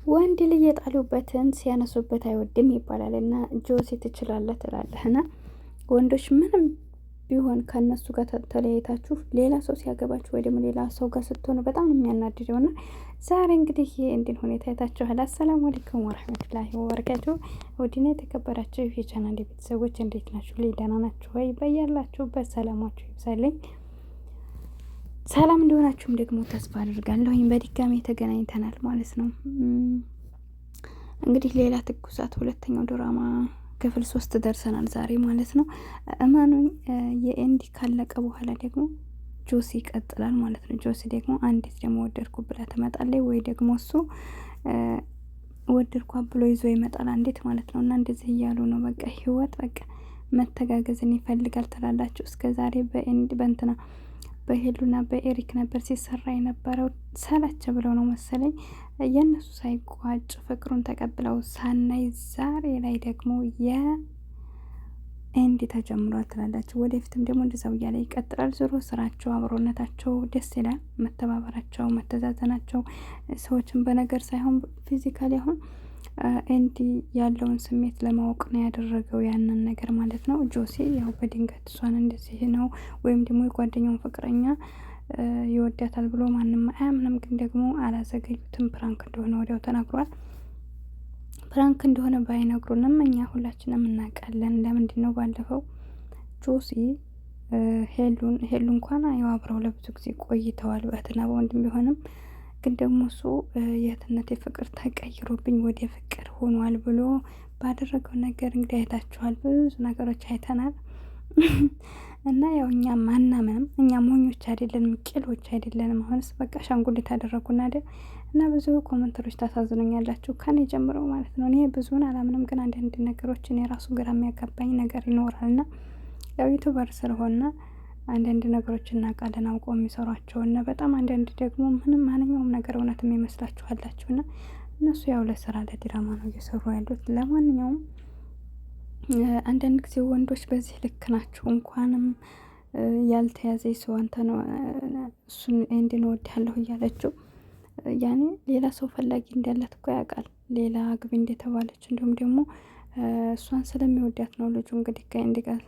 ወንድ ልጅ የጣሉበትን ሲያነሱበት አይወድም ይባላል እና ጆሲ ትችላለህ ትላለህና ወንዶች ምንም ቢሆን ከነሱ ጋር ተለያይታችሁ ሌላ ሰው ሲያገባችሁ ወይ ደግሞ ሌላ ሰው ጋር ስትሆኑ በጣም የሚያናድደው እና ዛሬ እንግዲህ እንዲን ሁኔታ አይታችኋል። አሰላሙ አለይኩም ወረህመቱላሂ ወበረካቱ። ውድና የተከበራችሁ የቻናል ቤተሰቦች እንዴት ናችሁ? ደህና ናችሁ ወይ? በያላችሁበት ሰላማችሁ ይብዛልኝ። ሰላም እንደሆናችሁም ደግሞ ተስፋ አድርጋለሁኝ። በድጋሚ ተገናኝተናል ማለት ነው። እንግዲህ ሌላ ትኩሳት ሁለተኛው ድራማ ክፍል 3 ደርሰናል ዛሬ ማለት ነው። እማኑኝ የኤንዲ ካለቀ በኋላ ደግሞ ጆሲ ይቀጥላል ማለት ነው። ጆሲ ደግሞ አንዲት ደግሞ ወደድኩ ብላ ትመጣለች ወይ ደግሞ እሱ ወደድኳ ብሎ ይዞ ይመጣል አንዲት ማለት ነው። እና እንደዚህ እያሉ ነው በቃ ህይወት በቃ መተጋገዝን ይፈልጋል ትላላችሁ። እስከ ዛሬ በእንትና በሄሉና በኤሪክ ነበር ሲሰራ የነበረው። ሰላቸ ብለው ነው መሰለኝ የእነሱ ሳይቋጭ ፍቅሩን ተቀብለው ሳናይ ዛሬ ላይ ደግሞ የኤንዲ ተጀምሯል ትላላችሁ። ወደፊትም ደግሞ እንደዛው እያለ ይቀጥላል። ዞሮ ስራቸው፣ አብሮነታቸው ደስ ይላል። መተባበራቸው፣ መተዛዘናቸው ሰዎችን በነገር ሳይሆን ፊዚካሊ አሁን ኤንዲ ያለውን ስሜት ለማወቅ ነው ያደረገው ያንን ነገር ማለት ነው። ጆሲ ያው በድንገት እሷን እንደዚህ ነው ወይም ደግሞ የጓደኛውን ፍቅረኛ ይወዳታል ብሎ ማንም አያምንም። ግን ደግሞ አላዘገዩትም። ፕራንክ እንደሆነ ወዲያው ተናግሯል። ፕራንክ እንደሆነ ባይነግሩንም እኛ ሁላችንም እናውቃለን። ለምንድን ነው ባለፈው ጆሲ ሄሉ እንኳን ያው አብረው ለብዙ ጊዜ ቆይተዋል በእህትና በወንድም ቢሆንም ግን ደግሞ እሱ የእህትነት የፍቅር ተቀይሮብኝ ወደ ፍቅር ሆኗል ብሎ ባደረገው ነገር እንግዲህ አይታችኋል። ብዙ ነገሮች አይተናል። እና ያው እኛ ማናምንም፣ እኛ ሞኞች አይደለንም፣ ቂሎች አይደለንም። አሁንስ በቃ ሻንጉሊት አደረጉና አይደል? እና ብዙ ኮመንተሮች ታሳዝኑኛላችሁ ከኔ ጀምሮ ማለት ነው። እኔ ብዙውን አላምንም፣ ግን አንዳንድ ነገሮችን የራሱ ግራ የሚያጋባኝ ነገር ይኖራል። እና ያው ዩቱበር ስለሆነ አንዳንድ ነገሮች እናውቃለን አውቀው የሚሰሯቸው እና በጣም አንዳንድ ደግሞ ምንም ማንኛውም ነገር እውነት የሚመስላችኋላችሁ እና እነሱ ያው ለስራ ለድራማ ነው እየሰሩ ያሉት። ለማንኛውም አንዳንድ ጊዜ ወንዶች በዚህ ልክ ናቸው። እንኳንም ያልተያዘ ሰው አንተ ነው እሱን እንድንወድሃለሁ እያለችው ያኔ ሌላ ሰው ፈላጊ እንዳላት እኮ ያውቃል። ሌላ አግቢ እንደተባለች እንዲሁም ደግሞ እሷን ስለሚወዳት ነው ልጁ እንግዲህ ከእንዲ ጋር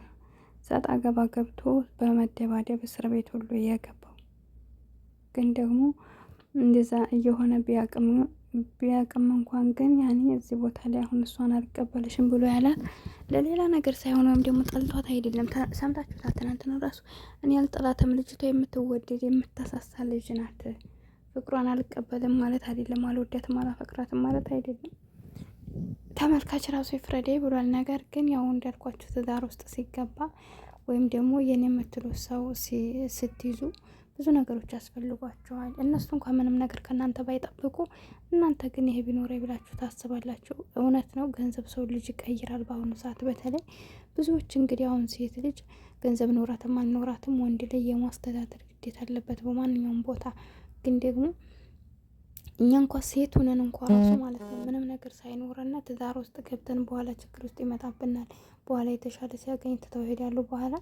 ሰጣ ገባ ገብቶ በመደባደብ እስር ቤት ሁሉ የገባው። ግን ደግሞ እንደዛ እየሆነ ቢያቅም እንኳን ግን ያኔ እዚህ ቦታ ላይ አሁን እሷን አልቀበልሽም ብሎ ያላት ለሌላ ነገር ሳይሆን ወይም ደግሞ ጠልቷት አይደለም። ሰምታችሁታል። ትናንትና ራሱ እኔ አልጠላትም፣ ልጅቷ የምትወደድ የምታሳሳ ልጅ ናት፣ ፍቅሯን አልቀበልም ማለት አይደለም፣ አልወዳትም አላፈቅራትም ማለት አይደለም። ተመልካች ራሱ ይፍረዴ ብሏል። ነገር ግን ያው እንዳልኳችሁ ትዳር ውስጥ ሲገባ ወይም ደግሞ የኔ የምትሉት ሰው ስትይዙ ብዙ ነገሮች ያስፈልጓቸዋል። እነሱ እንኳን ምንም ነገር ከእናንተ ባይጠብቁ እናንተ ግን ይሄ ቢኖረ ብላችሁ ታስባላችሁ። እውነት ነው፣ ገንዘብ ሰው ልጅ ይቀይራል። በአሁኑ ሰዓት በተለይ ብዙዎች እንግዲህ አሁን ሴት ልጅ ገንዘብ ኖራትም አልኖራትም ወንድ ላይ የማስተዳደር ግዴታ አለበት በማንኛውም ቦታ። ግን ደግሞ እኛ እንኳ ሴት ሆነን እንኳ ራሱ ማለት ነው ምንም ነገር ሳይኖረና ትዳር ውስጥ ገብተን በኋላ ችግር ውስጥ ይመጣብናል። በኋላ የተሻለ ሲያገኝ ትተው ሄዳሉ። በኋላ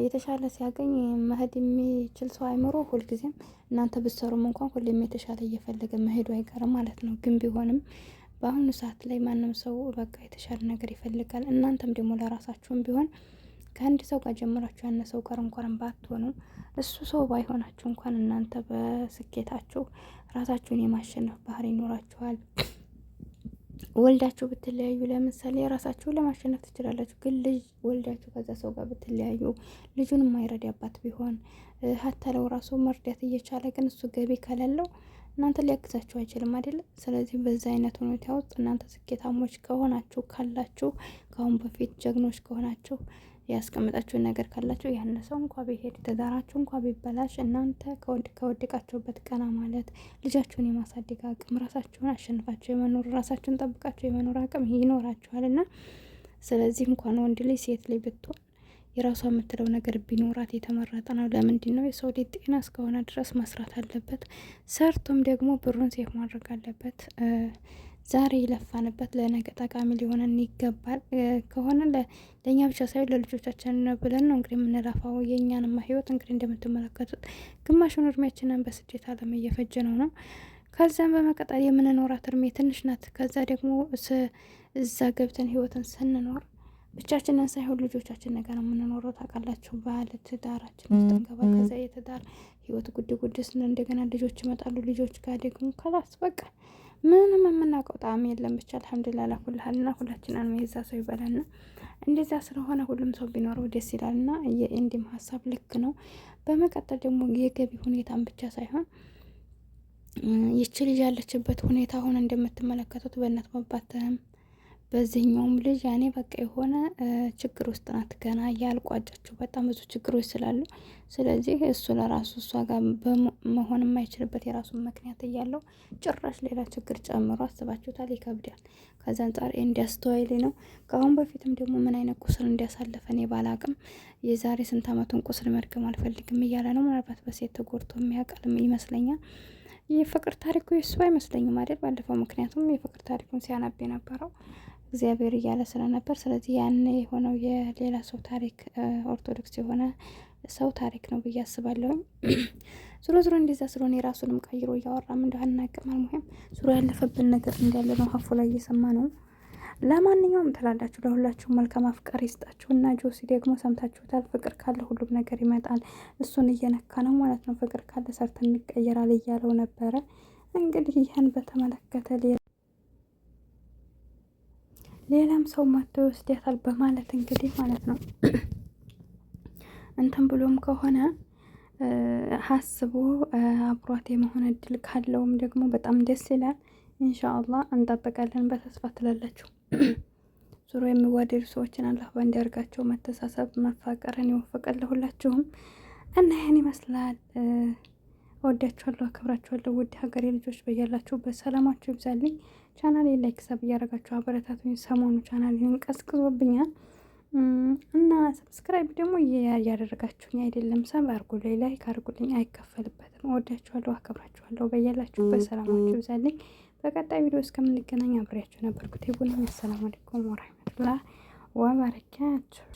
የተሻለ ሲያገኝ መሄድ የሚችል ሰው አይምሮ ሁልጊዜም እናንተ ብትሰሩም እንኳን ሁሌም የተሻለ እየፈለገ መሄዱ አይቀርም ማለት ነው። ግን ቢሆንም በአሁኑ ሰዓት ላይ ማንም ሰው በቃ የተሻለ ነገር ይፈልጋል። እናንተም ደግሞ ለራሳችሁም ቢሆን ከአንድ ሰው ጋር ጀምራችሁ ያነ ሰው ጋር እንኳን ባትሆኑ እሱ ሰው ባይሆናችሁ እንኳን እናንተ በስኬታችሁ ራሳችሁን የማሸነፍ ባህሪ ይኖራችኋል። ወልዳችሁ ብትለያዩ ለምሳሌ ራሳችሁን ለማሸነፍ ትችላላችሁ። ግን ልጅ ወልዳችሁ ከዛ ሰው ጋር ብትለያዩ ልጁን የማይረዳባት ቢሆን ሀተለው ራሱ መርዳት እየቻለ ግን እሱ ገቢ ከሌለው እናንተ ሊያግዛችሁ አይችልም አይደለም። ስለዚህ በዛ አይነት ሁኔታ ውስጥ እናንተ ስኬታሞች ከሆናችሁ ካላችሁ ከአሁን በፊት ጀግኖች ከሆናችሁ ያስቀምጣችሁን ነገር ካላችሁ ያን ሰው እንኳ ቢሄድ ትዳራችሁ እንኳ ቢበላሽ እናንተ ከወደቃችሁበት ቀና ማለት ልጃችሁን የማሳደግ አቅም ራሳችሁን አሸንፋችሁ የመኖር ራሳችሁን ጠብቃችሁ የመኖር አቅም ይኖራችኋል። እና ስለዚህ እንኳን ወንድ ልጅ ሴት ልጅ ብትሆን የራሷ የምትለው ነገር ቢኖራት የተመረጠ ነው። ለምንድን ነው? የሰው ልጅ ጤና እስከሆነ ድረስ መስራት አለበት። ሰርቶም ደግሞ ብሩን ሴፍ ማድረግ አለበት። ዛሬ የለፋንበት ለነገ ጠቃሚ ሊሆነን ይገባል። ከሆነ ለእኛ ብቻ ሳይሆን ለልጆቻችን ብለን ነው እንግዲህ የምንለፋው። የእኛንማ ህይወት እንግዲህ እንደምትመለከቱት ግማሹን እድሜያችንን በስደት ዓለም እየፈጀ ነው። ከዛም በመቀጠል የምንኖራት እድሜ ትንሽ ናት። ከዛ ደግሞ እዛ ገብተን ህይወትን ስንኖር ብቻችንን ሳይሆን ልጆቻችን ነገር ነው የምንኖረው። ታውቃላችሁ፣ ባለ ትዳራችን ውስጥ እንገባ። ከዛ የትዳር ህይወት ጉድ ስንል እንደገና ልጆች ይመጣሉ። ልጆች ጋር ደግሞ ከላስ በቃ ምንም የምናውቀው ጣዕም የለም። ብቻ አልሐምዱሊላህ ላኩልሃልና ሁላችንን የዛ ሰው ይበላልና እንደዛ ስለሆነ ሁሉም ሰው ቢኖረው ደስ ይላልና የኢንዲም ሀሳብ ልክ ነው። በመቀጠል ደግሞ የገቢ ሁኔታን ብቻ ሳይሆን ይቺ ልጅ ያለችበት ሁኔታ አሁን እንደምትመለከቱት በእናት መባተም በዚህኛውም ልጅ ያኔ በቃ የሆነ ችግር ውስጥ ናት። ገና ያልቋጫቸው በጣም ብዙ ችግሮች ስላሉ፣ ስለዚህ እሱ ለራሱ እሷ ጋር መሆን የማይችልበት የራሱን ምክንያት እያለው ጭራሽ ሌላ ችግር ጨምሮ አስባችሁታል። ይከብዳል። ከዛ አንጻር እንዲያስተዋይል ነው። ከአሁን በፊትም ደግሞ ምን አይነት ቁስል እንዲያሳለፈን ባላቅም የዛሬ ስንት ዓመቱን ቁስል መድገም አልፈልግም እያለ ነው። ምናልባት በሴት ተጎድቶ የሚያውቃልም ይመስለኛል። የፍቅር ታሪኩ የሱ አይመስለኝም አይደል ባለፈው። ምክንያቱም የፍቅር ታሪኩን ሲያነብ የነበረው እግዚአብሔር እያለ ስለነበር፣ ስለዚህ ያን የሆነው የሌላ ሰው ታሪክ ኦርቶዶክስ የሆነ ሰው ታሪክ ነው ብዬ አስባለሁኝ። ዙሮ ዙሮ እንደዛ ስለሆነ የራሱንም ቀይሮ እያወራም እንደሆነ እናቅም። አልሙሄም ዙሮ ያለፈብን ነገር እንዳለ ነው ሀፉ ላይ እየሰማ ነው። ለማንኛውም ትላላችሁ ለሁላችሁ መልካም አፍቃሪ ይስጣችሁ። እና ጆሲ ደግሞ ሰምታችሁታል። ፍቅር ካለ ሁሉም ነገር ይመጣል። እሱን እየነካ ነው ማለት ነው። ፍቅር ካለ ሰርተን እንቀየራል እያለው ነበረ። እንግዲህ ይህን በተመለከተ ሌላም ሰው መጥቶ ይወስዳታል በማለት እንግዲህ ማለት ነው እንትን ብሎም ከሆነ ሀስቦ አብሯት የመሆን እድል ካለውም ደግሞ በጣም ደስ ይላል። ኢንሻአላህ እንጠብቃለን በተስፋ ትላላችሁ። ዙሮ የሚዋደዱ ሰዎችን አላህ ባንድ ያርጋቸው። መተሳሰብ መፋቀርን ይወፍቀል ለሁላችሁም። እና ይህን ይመስላል። እወዳችኋለሁ፣ አከብራችኋለሁ። ውድ ሀገሬ ልጆች በያላችሁበት ሰላማችሁ ይብዛልኝ። ቻናሌ ላይክ ሰብ እያደረጋችሁ አበረታቱኝ። ሰሞኑ ቻናሌን ቀዝቅዞብኛል እና ሰብስክራይብ ደግሞ እያደረጋችሁኝ አይደለም። ሰብ አርጉልኝ፣ ላይክ አርጉልኝ፣ አይከፈልበትም። እወዳችኋለሁ፣ አከብራችኋለሁ። በያላችሁበት ሰላማችሁ ይብዛልኝ። በቀጣይ ቪዲዮ እስከምንገናኝ አብሬያችሁ ነበርኩት። ይቡልኝ። አሰላሙ አለይኩም ወራህመቱላህ ወበረካቱ።